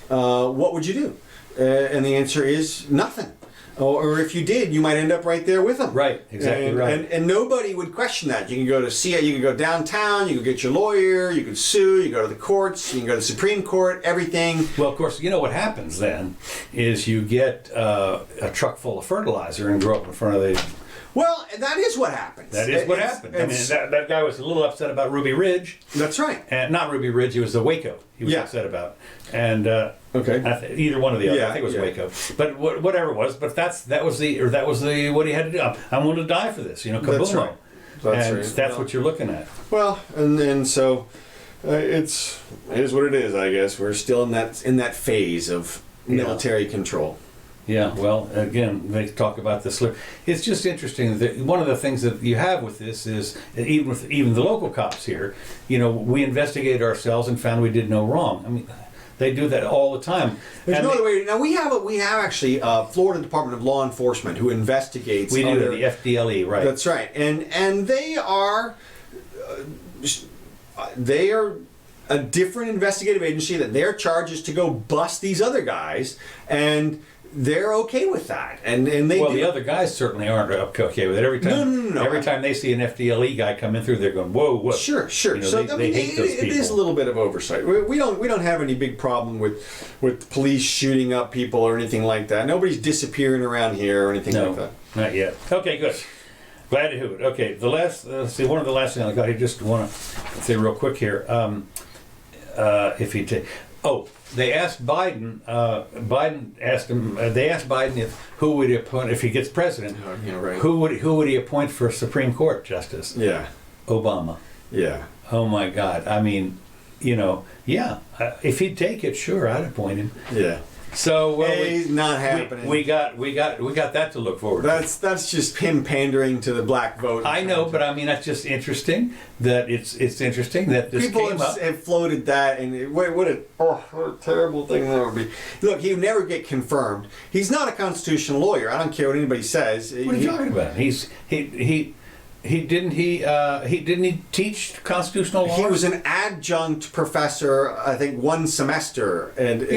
what would you do? And the answer is nothing. Or if you did, you might end up right there with them. Right, exactly right. And nobody would question that. You can go to see it. You can go downtown. You can get your lawyer. You can sue. You go to the courts. You can go to the Supreme Court. Everything. Well, of course, you know what happens then is you get a truck full of fertilizer and go up in front of the. Well, that is what happens. That is what happened. I mean, that guy was a little upset about Ruby Ridge. That's right. And not Ruby Ridge. It was the Waco. He was upset about. And okay, either one of the other. Yeah, I think it was Waco. But whatever it was. But that was the what he had to do. I'm willing to die for this. You know, kaboom. That's right. And that's what you're looking at. Well, and so it is what it is. I guess we're still in that phase of military control. Yeah, well, again, they talk about the slip. It's just interesting that one of the things that you have with this is even the local cops here, you know, we investigated ourselves and found we did no wrong. I mean, they do that all the time. There's no other way. Now we have actually Florida Department of Law Enforcement who investigates. We do the FDLE, right? That's right, and they are a different investigative agency that their charge is to go bust these other guys, and they're okay with that, and they. Well, the other guys certainly aren't okay with it. Every time, No. Every time they see an FDLE guy come in through, they're going, "Whoa, whoa!" Sure. You know, So they hate those people. It is a little bit of oversight. We don't have any big problem with police shooting up people or anything like that. Nobody's disappearing around here or anything like that. Not yet. Okay, good. Glad to hear it. Okay, the last. Let's see. One of the last things I got here. Just want to say real quick here. If he take. Oh, they asked Biden. Biden asked him. They asked Biden who would he appoint if he gets president. Right. Who would he appoint for Supreme Court justice? Yeah. Obama. Yeah. Oh my God. I mean, you know, yeah. If he'd take it, sure, I'd appoint him. Yeah. So well, not happening. We got that to look forward to. That's just him pandering to the black vote. I know, but I mean that's just interesting. That it's interesting that this people came up. have floated that, and what a terrible thing that would be. Look, he would never get confirmed. He's not a constitutional lawyer. I don't care what anybody says. What are you talking about? He didn't he teach constitutional law? He was an adjunct professor, I think, one semester, and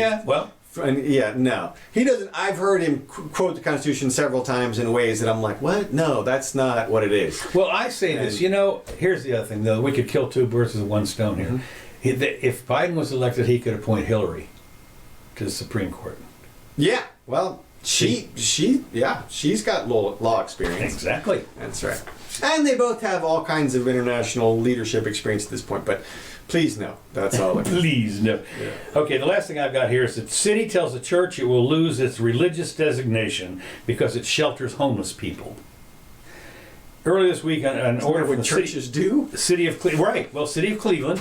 no, he doesn't. I've heard him quote the Constitution several times in ways that I'm like, what? No, that's not what it is. Well, I say this. You know, here's the other thing, though. We could kill two birds with one stone here. Mm-hmm. If Biden was elected, he could appoint Hillary to the Supreme Court. Yeah. Well, she's got law experience. Exactly. That's right. And they both have all kinds of international leadership experience at this point, but please no. That's all. Please no. Yeah. Okay, the last thing I've got here is that the city tells the church it will lose its religious designation because it shelters homeless people. Earlier this week, an order from the churches do. City of Cleveland. Right. Well, City of Cleveland.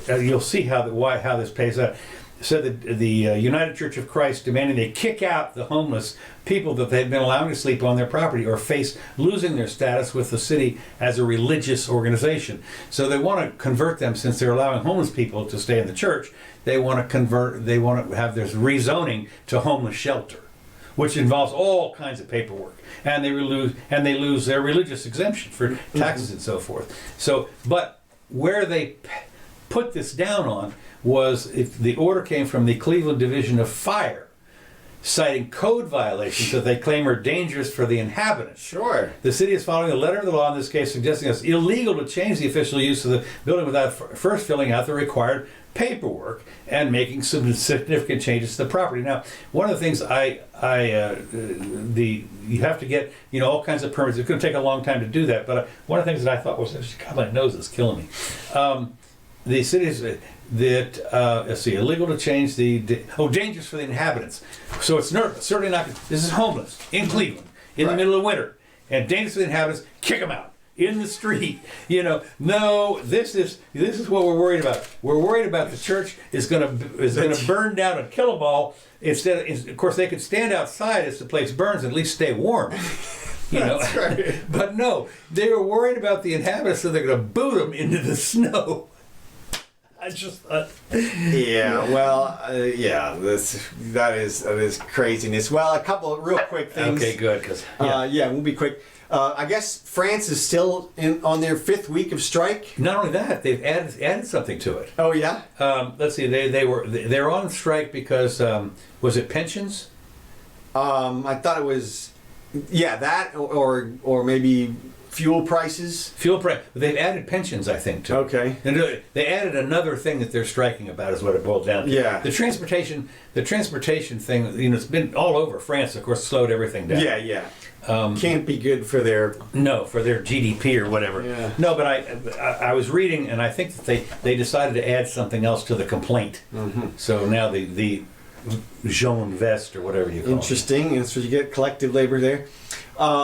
You'll see how this pays out. Said that the United Church of Christ demanding they kick out the homeless people that they've been allowing to sleep on their property or face losing their status with the city as a religious organization. So they want to convert them, since they're allowing homeless people to stay in the church. They want to have this rezoning to homeless shelter, which involves all kinds of paperwork, and they lose their religious exemption for taxes and so forth. So, but where they put this down on was if the order came from the Cleveland Division of Fire, citing code violations that they claim are dangerous for the inhabitants. Sure. The city is following the letter of the law in this case, suggesting it's illegal to change the official use of the building without first filling out the required paperwork and making some significant changes to the property. Now, one of the things you have to get all kinds of permits. It's going to take a long time to do that, but one of the things that I thought was, God, my nose is killing me. The cities let's see, illegal to change dangerous for the inhabitants. So it's certainly not. This is homeless in Cleveland in the middle of winter, and dangerous for the inhabitants. Kick them out in the street. No, this is what we're worried about. We're worried about the church is going to burn down and kill them all. Of course, they could stand outside as the place burns and at least stay warm. That's right. But no, they were worried about the inhabitants, so they're going to boot them into the snow. I just thought. Yeah, well, that is craziness. Well, a couple of real quick things. Okay, good. We'll be quick. I guess France is still on their 5th week of strike. Not only that, they've added something to it. Oh yeah. Let's see. They're on strike because was it pensions? I thought it was, that or maybe fuel prices. Fuel price. They've added pensions, I think, too. Okay. And they added another thing that they're striking about, is what it boils down to. Yeah. The transportation thing. It's been all over France. Of course, slowed everything down. Yeah. Can't be good for their GDP or whatever. Yeah. No, but I was reading, and I think that they decided to add something else to the complaint. Mm-hmm. So now the jaune veste or whatever you call Interesting. And so you get collective labor there.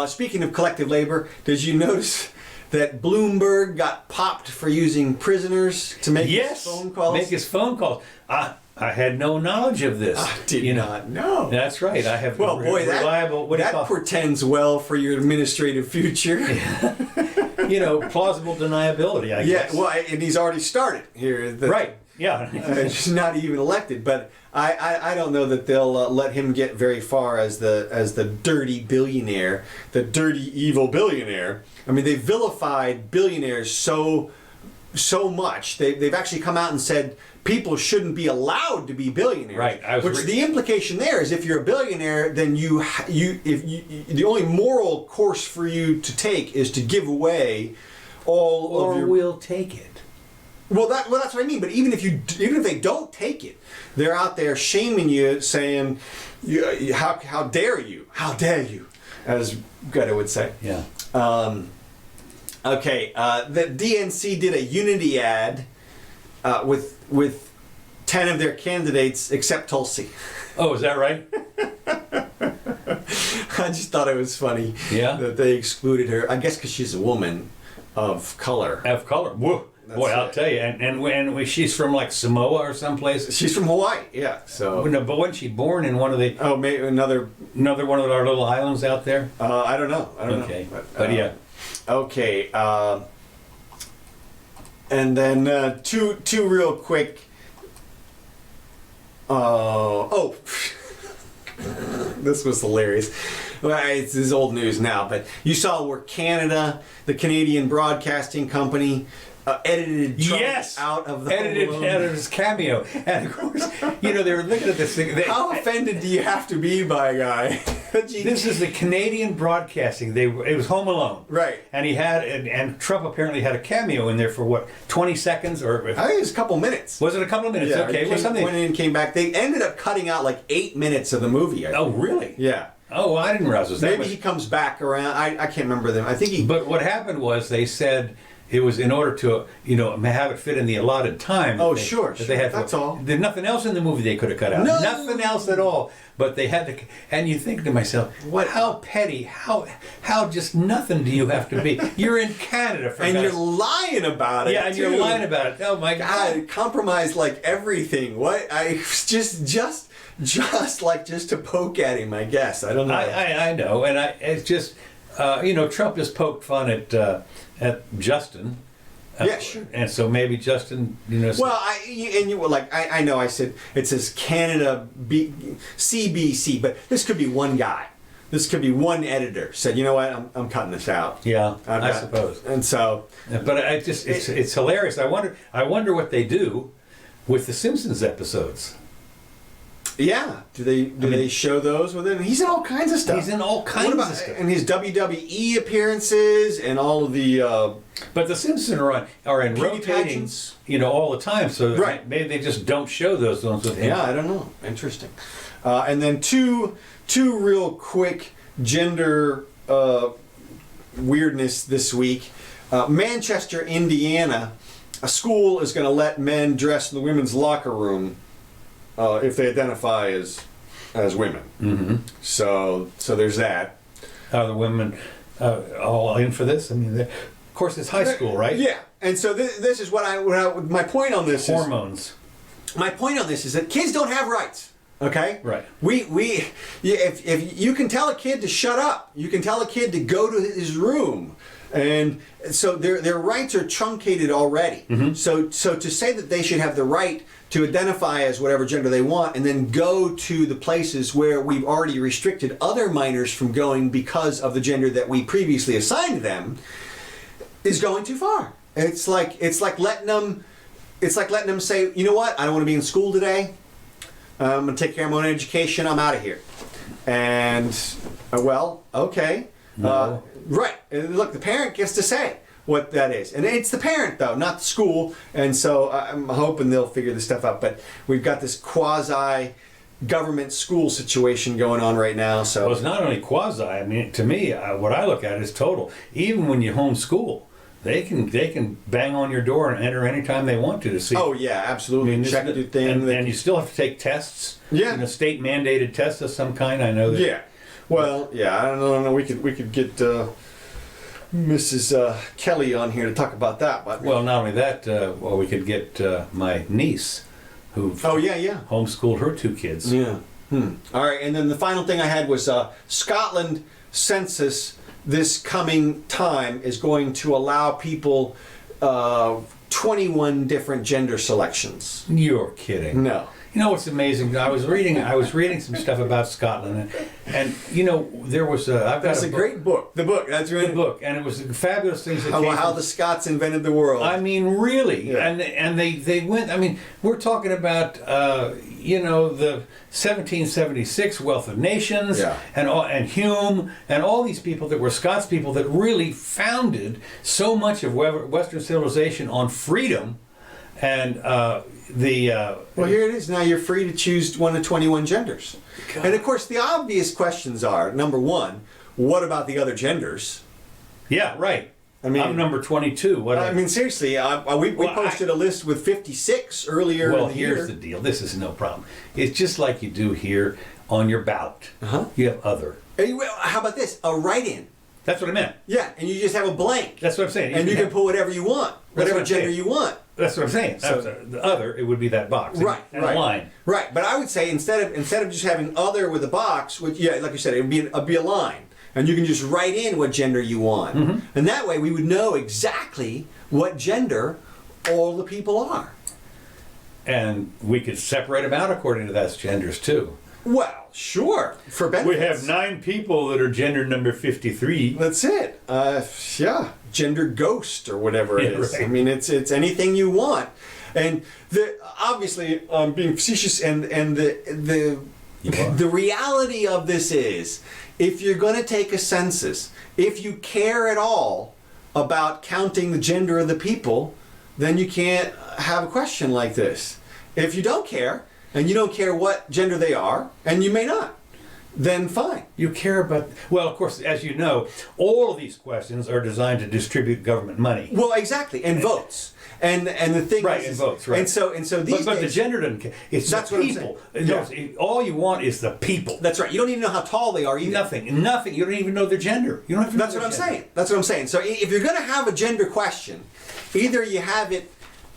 Speaking of collective labor, did you notice that Bloomberg got popped for using prisoners to make his phone calls? Make his phone calls. I had no knowledge of this. I did not know. That's right. I have reliable. That portends well for your administrative future. Plausible deniability, I guess. Yeah, well, and he's already started here. Right. Yeah. He's not even elected, but I don't know that they'll let him get very far as the dirty billionaire, the dirty evil billionaire. I mean, they vilified billionaires so much. They've actually come out and said people shouldn't be allowed to be billionaires. Right. The implication there is if you're a billionaire, then the only moral course for you to take is to give away all of your. Or we'll take it. Well, that's what I mean. But even if they don't take it, they're out there shaming you, saying, "How dare you? How dare you?" As Greta would say. Yeah. Okay. The DNC did a unity ad with 10 of their candidates except Tulsi. Oh, is that right? I just thought it was funny. Yeah. That they excluded her. I guess because she's a woman of color. Of color. Whoa. Boy, I'll tell you, and she's from like Samoa or someplace. She's from Hawaii, yeah. So, no, but wasn't she born in one of the? Oh, maybe another one of our little islands out there. I don't know. Okay, but yeah. Okay, and then two real quick. This was hilarious. Well, this is old news now, but you saw where the Canadian Broadcasting Company. Edited Trump out of the out of his cameo, and of course, they were looking at this thing. How offended do you have to be by a guy? This is the Canadian Broadcasting. It was Home Alone, right? And and Trump apparently had a cameo in there for what, 20 seconds or? I think it was a couple minutes. Was it a couple of minutes? Yeah, okay, went in and came back. They ended up cutting out like 8 minutes of the movie. Oh, really? Yeah. Oh, well, I didn't realize it was that Maybe much. he comes back around. I can't remember them. I think he. But what happened was they said. It was in order to, have it fit in the allotted time. Sure. That's all. There's nothing else in the movie they could have cut out. No. Nothing else at all. But they had to, and you think to myself, how petty, how just nothing do you have to be? You're in Canada, you're lying about it. Yeah, and you're lying about it. Oh my God! Compromised like everything. What? Just to poke at him. I guess I don't know. I know, and it's just, Trump just poked fun at Justin. Yeah, sure. And so maybe Justin, Well, you were like, I know. I said it says Canada CBC, but this could be one guy. This could be one editor said, you know what, I'm cutting this out. Yeah, I suppose. And so, but it's hilarious. I wonder what they do with the Simpsons episodes. Yeah. Do they show those with him? He's in all kinds of stuff. He's in all kinds of stuff. And his WWE appearances and all of the. But the Simpsons are in rotating, all the time. So maybe they just don't show those ones with him. Yeah, I don't know. Interesting. And then two real quick gender weirdness this week. Manchester, Indiana, a school is going to let men dress in the women's locker room. If they identify as women. Mm-hmm. So there's that. Are the women all in for this? I mean, of course, it's high school, right? Yeah. And so this is my point on this hormones. My point on this is that kids don't have rights. Okay. Right. If you can tell a kid to shut up, you can tell a kid to go to his room. And so their rights are truncated already. So to say that they should have the right to identify as whatever gender they want and then go to the places where we've already restricted other minors from going because of the gender that we previously assigned them is going too far. It's like letting them say, you know what, I don't want to be in school today. I'm going to take care of my own education. I'm out of here. And well, okay. No. Right. And look, the parent gets to say what that is. And it's the parent, though, not the school. And so I'm hoping they'll figure this stuff out. But we've got this quasi-government school situation going on right now. So Well, it's not only quasi. I mean, to me, what I look at is total. Even when you homeschool, they can bang on your door and enter anytime they want to see. Oh, yeah, absolutely. Check the thing. And you still have to take tests. Yeah. State mandated tests of some kind. I know that. Yeah. Well, yeah, I don't know. We could get Mrs. Kelly on here to talk about that. But Well, not only that, we could get my niece, who homeschooled her 2 kids. Yeah. All right, and then the final thing I had was Scotland census this coming time is going to allow people 21 different gender selections. You're kidding. No. You know what's amazing? I was reading some stuff about Scotland, and there was That's a great book. The book. That's really the book, and it was fabulous things that came how from, the Scots invented the world. I mean, really, Yeah. and they went. I mean, we're talking about the 1776 Wealth of Nations, Yeah. and Hume, and all these people that were Scots people that really founded so much of Western civilization on freedom, and well, here it is. Now you're free to choose one of 21 genders. God. And of course, the obvious questions are: number one, what about the other genders? Yeah, right. I mean, I'm number 22. What? I mean, seriously, we posted a list with 56 earlier. Well, in the year. here's the deal. This is no problem. It's just like you do here on your ballot. You have other. Hey, well, how about this? A write-in. That's what I meant. Yeah, and you just have a blank. That's what I'm saying. And you can put whatever you want, whatever gender you want. That's what I'm saying. So- The other, it would be that box. Right, and right. a line. Right, but I would say instead of just having other with a box, which like you said, it would be a line, and you can just write in what gender you want, and that way we would know exactly what gender all the people are. And we could separate them out according to those genders too. Well, sure, for benefits. We have 9 people that are gender number 53. That's it. Yeah, gender ghost or whatever it is. Right. I mean, it's anything you want, and obviously being facetious, and the reality of this is, if you're going to take a census, if you care at all about counting the gender of the people, then you can't have a question like this. If you don't care, and you don't care what gender they are, and you may not, then fine. You care about, well, of course, as you know, all of these questions are designed to distribute government money. Well, exactly, and votes. And the thing Right, is, and votes, right. And so these But the days, gender doesn't care. It's That's the what I'm people. saying. All you want is the people. that's right. You don't even know how tall they are either. Nothing. You don't even know their gender. You don't have to know That's what their I'm gender. saying. That's what I'm saying. So if you're going to have a gender question, either you have it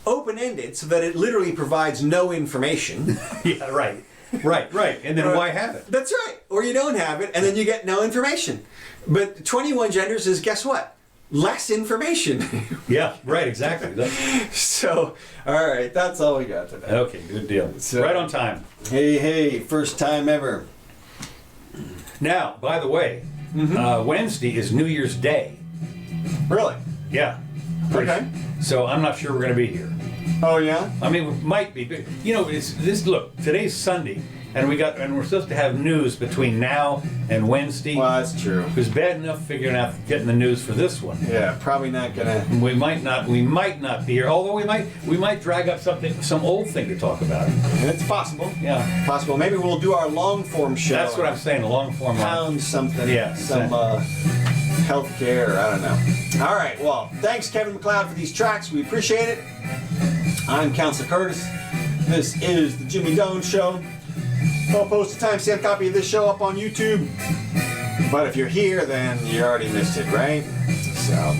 open-ended so that it literally provides no information. Yeah, right. Right. And then why have it? That's right. Or you don't have it, and then you get no information. But 21 genders is, guess what? Less information. Yeah, right, exactly. So, all right, that's all we got today. Okay, good deal. So- Right on time. Hey, first time ever. Now, by the way, Wednesday is New Year's Day. Really? Yeah. Okay. So I'm not sure we're going to be here. Oh, yeah? I mean, we might be. But, it's this. Look, today's Sunday, and we're supposed to have news between now and Wednesday. Well, that's true. It was bad enough figuring out getting the news for this one. Yeah, probably not gonna. We might not be here. Although we might drag up some old thing to talk about. It's possible. Yeah. Possible. Maybe we'll do our long form show. That's what I'm saying. A long form. Pound something. Yeah, Some healthcare. I don't know. All right. Well, thanks, Kevin McLeod, for these tracks. We appreciate it. I'm Counselor Curtis. This is the Jimmy Doane Show. I'll post a timestamp copy of this show up on YouTube. But if you're here, then you already missed it, right? So,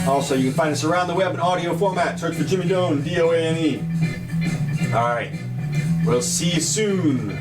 also, you can find us around the web in audio format. Search for Jimmy Doane, Doane. All right. We'll see you soon.